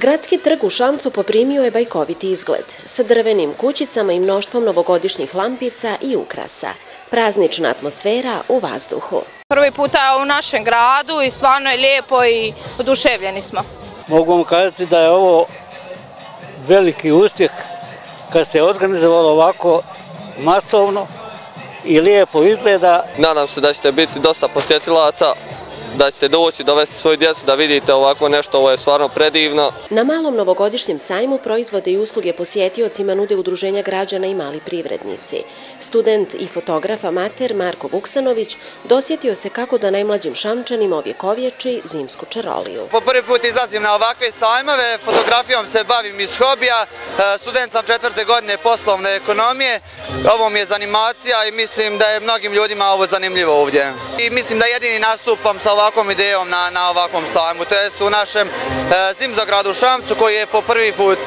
Gradski trg u Šamcu poprimio je bajkoviti izgled, sa drvenim kućicama i mnoštvom novogodišnjih lampica i ukrasa. Praznična atmosfera u vazduhu. Prvi puta u našem gradu i stvarno je lijepo i oduševljeni smo. Mogu vam kazati da je ovo veliki uspjeh kad se organizovalo ovako masovno i lijepo izgleda. Nadam se da ćete biti dosta posjetilaca, da ćete doći, dovesti svoju djecu da vidite ovako nešto, ovo je stvarno predivno. Na malom novogodišnjem sajmu proizvode i usluge posjetiocima nude udruženja građana i mali privrednici. Student i fotograf amater Marko Vuksanović dosjetio se kako da najmlađim Šamčanima ovjekovječi zimsku čaroliju. Po prvi put izlazim na ovakve sajmove, fotografijom se bavim iz hobija, student sam 4. godine poslovne ekonomije. Ovo mi je zanimacija i mislim da je mnogim ljudima ovo zanimljivo ovdje. I mislim da jedini nastupam sa ovakvom idejom na ovakvom sajmu, to jest u našem zimzogradu Šamcu koji je po prvi put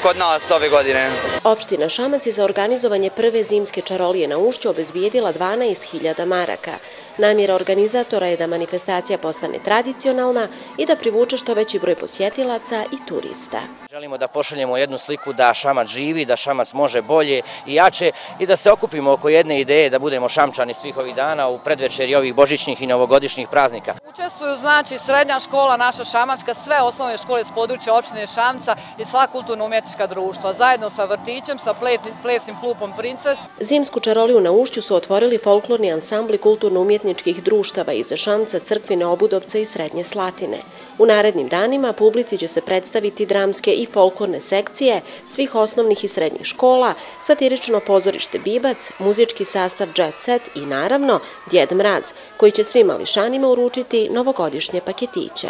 kod nas ove godine. Opština Šamac je za organizovanje prve zimske čarolije na Ušću obezbijedila 12.000 maraka. Namjera organizatora je da manifestacija postane tradicionalna i da privuče što veći broj posjetilaca i turista. Želimo da pošaljemo jednu sliku da Šamac živi, da Šamac može bolje i jače i da se okupimo oko jedne ideje da budemo Šamčani svih ovih dana u predvečeri ovih božićnih i novogodišnjih praznika. Učestvuju znači srednja škola naša šamačka, sve osnovne škole s područja opštine Šamca i sva kulturno-umjetnička društva, zajedno sa vrtićem, sa plesnim klubom Princes. Zimsku čaroliju na Ušću su otvorili folklorni ansambli kulturno-umjetničkih društava iz Šamca, Crkvine, Obudovca i Srednje Slatine. U narednim danima publici će se predstaviti dramske i folklorne sekcije svih osnovnih i srednjih škola, satirično pozorište Bibac, muzički sastav Jet Set i naravno Djed Mraz, koji će svim mališanima uručiti novogodišnje paketiće.